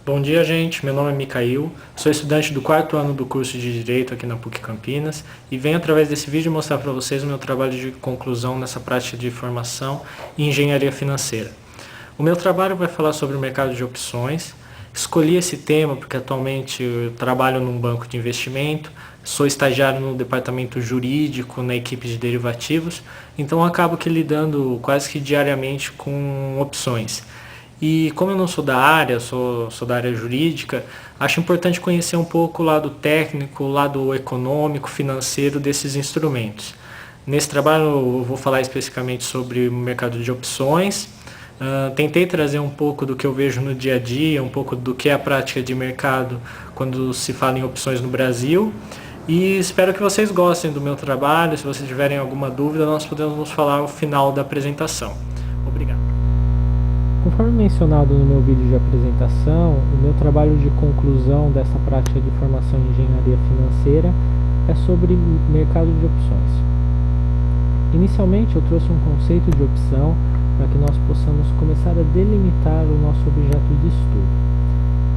Bom dia, gente. Meu nome é Micail, sou estudante do 4º ano do curso de Direito aqui na PUC Campinas e venho através desse vídeo mostrar para vocês o meu trabalho de conclusão nessa prática de formação em engenharia financeira. O meu trabalho vai falar sobre o mercado de opções. Escolhi esse tema porque atualmente eu trabalho num banco de investimento, sou estagiário no departamento jurídico, na equipe de derivativos, então acabo que lidando quase que diariamente com opções. E como eu não sou da área, sou da área jurídica, acho importante conhecer um pouco o lado técnico, o lado econômico, financeiro desses instrumentos. Nesse trabalho eu vou falar especificamente sobre o mercado de opções. Tentei trazer um pouco do que eu vejo no dia a dia, um pouco do que é a prática de mercado quando se fala em opções no Brasil. E espero que vocês gostem do meu trabalho. Se vocês tiverem alguma dúvida, nós podemos falar ao final da apresentação. Obrigado. Conforme mencionado no meu vídeo de apresentação, o meu trabalho de conclusão dessa prática de formação em engenharia financeira é sobre mercado de opções. Inicialmente eu trouxe um conceito de opção para que nós possamos começar a delimitar o nosso objeto de estudo.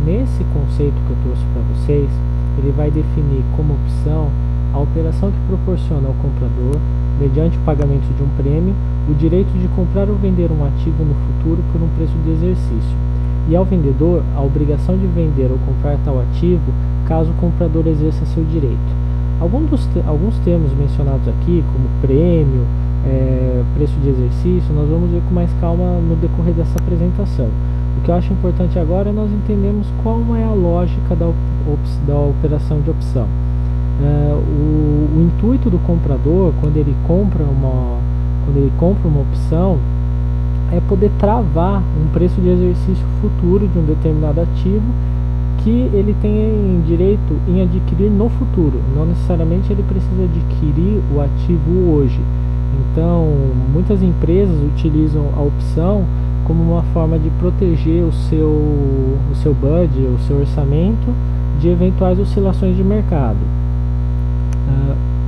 Nesse conceito que eu trouxe para vocês, ele vai definir como opção a operação que proporciona ao comprador, mediante o pagamento de um prêmio, o direito de comprar ou vender um ativo no futuro por um preço de exercício, e ao vendedor a obrigação de vender ou comprar tal ativo caso o comprador exerça seu direito. Alguns termos mencionados aqui, como prêmio, preço de exercício, nós vamos ver com mais calma no decorrer dessa apresentação. O que eu acho importante agora é nós entendermos qual é a lógica da operação de opção. O intuito do comprador, quando ele compra uma opção, é poder travar um preço de exercício futuro de um determinado ativo que ele tem direito em adquirir no futuro. Não necessariamente ele precisa adquirir o ativo hoje. Então, muitas empresas utilizam a opção como uma forma de proteger o seu budget, o seu orçamento, de eventuais oscilações de mercado.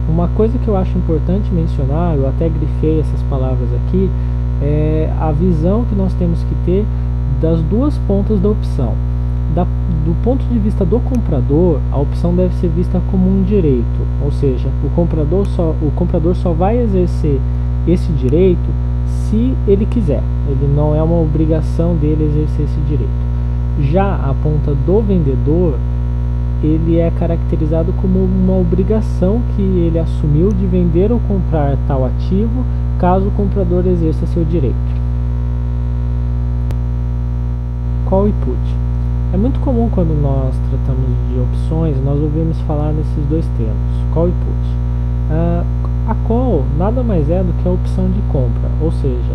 Uma coisa que eu acho importante mencionar, eu até grifei essas palavras aqui, é a visão que nós temos que ter das duas pontas da opção. Do ponto de vista do comprador, a opção deve ser vista como um direito, ou seja, o comprador só vai exercer esse direito se ele quiser, ele não é uma obrigação dele exercer esse direito. Já a ponta do vendedor, ele é caracterizado como uma obrigação que ele assumiu de vender ou comprar tal ativo, caso o comprador exerça seu direito. Call e put. É muito comum quando nós tratamos de opções, nós ouvimos falar nesses dois termos, call e put. A call nada mais é do que a opção de compra, ou seja,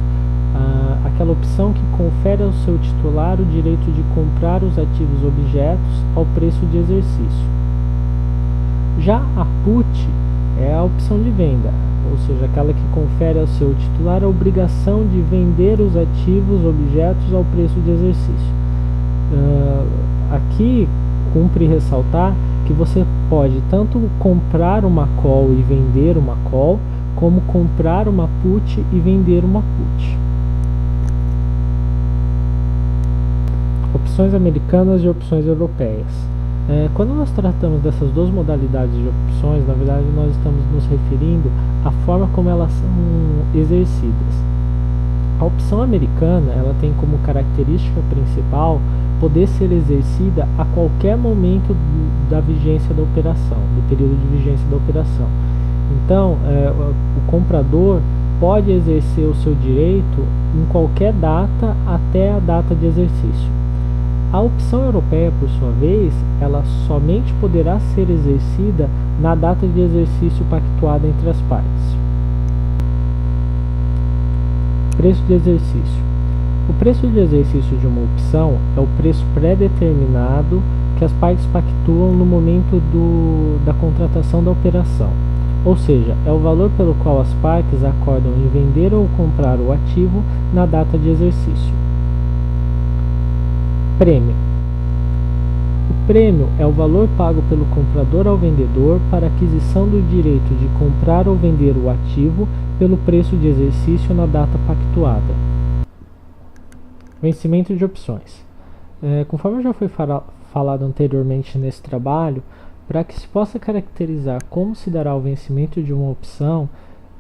aquela opção que confere ao seu titular o direito de comprar os ativos objetos ao preço de exercício. Já a put é a opção de venda, ou seja, aquela que confere ao seu titular a obrigação de vender os ativos objetos ao preço de exercício. Aqui cumpre ressaltar que você pode tanto comprar uma call e vender uma call, como comprar uma put e vender uma put. Opções americanas e opções europeias. Quando nós tratamos dessas duas modalidades de opções, na verdade nós estamos nos referindo à forma como elas são exercidas. A opção americana, ela tem como característica principal poder ser exercida a qualquer momento da vigência da operação, do período de vigência da operação. Então, o comprador pode exercer o seu direito em qualquer data até a data de exercício. A opção europeia, por sua vez, ela somente poderá ser exercida na data de exercício pactuada entre as partes. Preço de exercício. O preço de exercício de uma opção é o preço pré-determinado que as partes pactuam no momento da contratação da operação, ou seja, é o valor pelo qual as partes acordam em vender ou comprar o ativo na data de exercício. Prêmio. O prêmio é o valor pago pelo comprador ao vendedor para aquisição do direito de comprar ou vender o ativo pelo preço de exercício na data pactuada. Vencimento de opções. Conforme já foi falado anteriormente nesse trabalho, para que se possa caracterizar como se dará o vencimento de uma opção,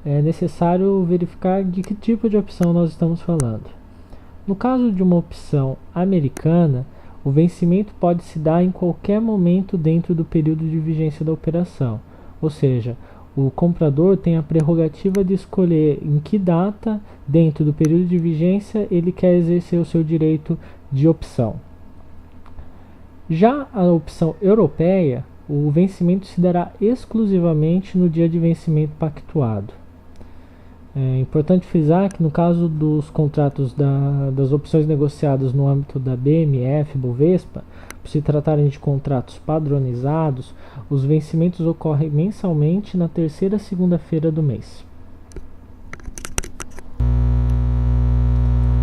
é necessário verificar de que tipo de opção nós estamos falando. No caso de uma opção americana, o vencimento pode se dar em qualquer momento dentro do período de vigência da operação, ou seja, o comprador tem a prerrogativa de escolher em que data, dentro do período de vigência, ele quer exercer o seu direito de opção. Já a opção europeia, o vencimento se dará exclusivamente no dia de vencimento pactuado. É importante frisar que no caso dos contratos das opções negociadas no âmbito da BMF-Bovespa, por se tratarem de contratos padronizados, os vencimentos ocorrem mensalmente na terceira segunda-feira do mês.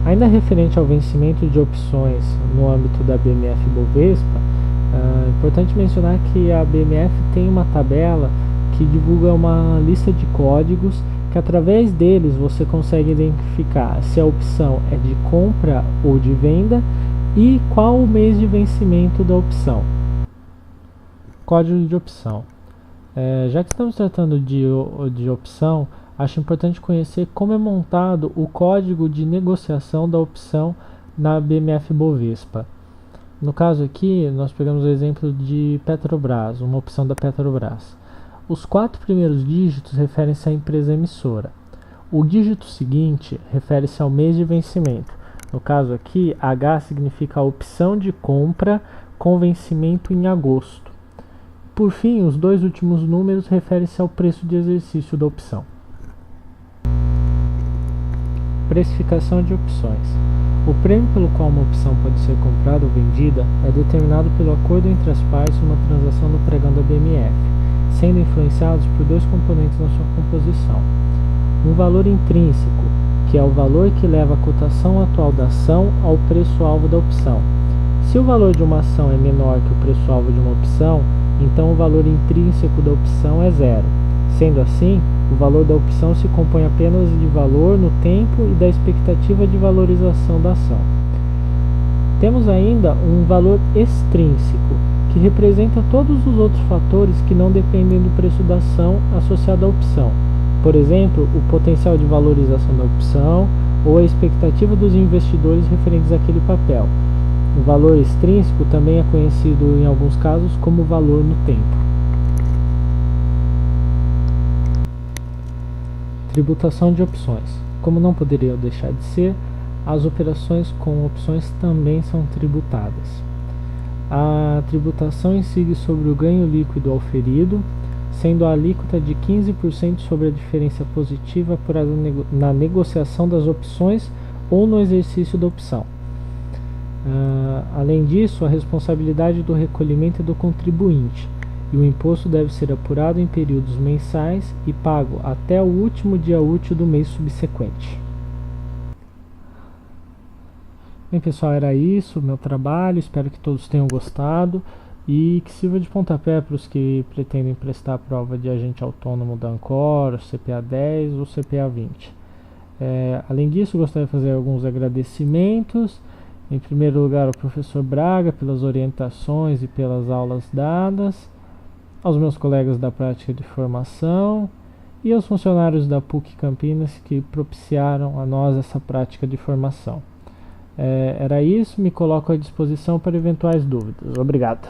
Ainda referente ao vencimento de opções no âmbito da BMF-Bovespa, é importante mencionar que a BMF tem uma tabela que divulga uma lista de códigos que através deles você consegue identificar se a opção é de compra ou de venda e qual o mês de vencimento da opção. Código de opção. Já que estamos tratando de opção, acho importante conhecer como é montado o código de negociação da opção na BMF-Bovespa. No caso aqui, nós pegamos o exemplo de Petrobras, uma opção da Petrobras. Os 4 primeiros dígitos referem-se à empresa emissora. O dígito seguinte refere-se ao mês de vencimento. No caso aqui, H significa a opção de compra com vencimento em agosto. Por fim, os 2 últimos números referem-se ao preço de exercício da opção. Precificação de opções. O prêmio pelo qual uma opção pode ser comprada ou vendida é determinado pelo acordo entre as partes numa transação no pregão da BMF, sendo influenciados por 2 componentes na sua composição. Um valor intrínseco, que é o valor que leva a cotação atual da ação ao preço-alvo da opção. Se o valor de uma ação é menor que o preço-alvo de uma opção, então o valor intrínseco da opção é zero. Sendo assim, o valor da opção se compõe apenas de valor no tempo e da expectativa de valorização da ação. Temos ainda um valor extrínseco, que representa todos os outros fatores que não dependem do preço da ação associado à opção. Por exemplo, o potencial de valorização da opção ou a expectativa dos investidores referentes àquele papel. O valor extrínseco também é conhecido em alguns casos como valor no tempo. Tributação de opções. Como não poderia deixar de ser, as operações com opções também são tributadas. A tributação incide sobre o ganho líquido auferido, sendo a alíquota de 15% sobre a diferença positiva apurada na negociação das opções ou no exercício da opção. Além disso, a responsabilidade do recolhimento é do contribuinte, e o imposto deve ser apurado em períodos mensais e pago até o último dia útil do mês subsequente. Bem, pessoal, era isso, meu trabalho. Espero que todos tenham gostado e que sirva de pontapé para os que pretendem prestar a prova de agente autônomo da Ancor, CPA 10 ou CPA 20. Além disso, gostaria de fazer alguns agradecimentos. Em primeiro lugar, ao professor Braga pelas orientações e pelas aulas dadas, aos meus colegas da prática de formação e aos funcionários da PUC Campinas que propiciaram a nós essa prática de formação. Era isso, me coloco à disposição para eventuais dúvidas. Obrigado.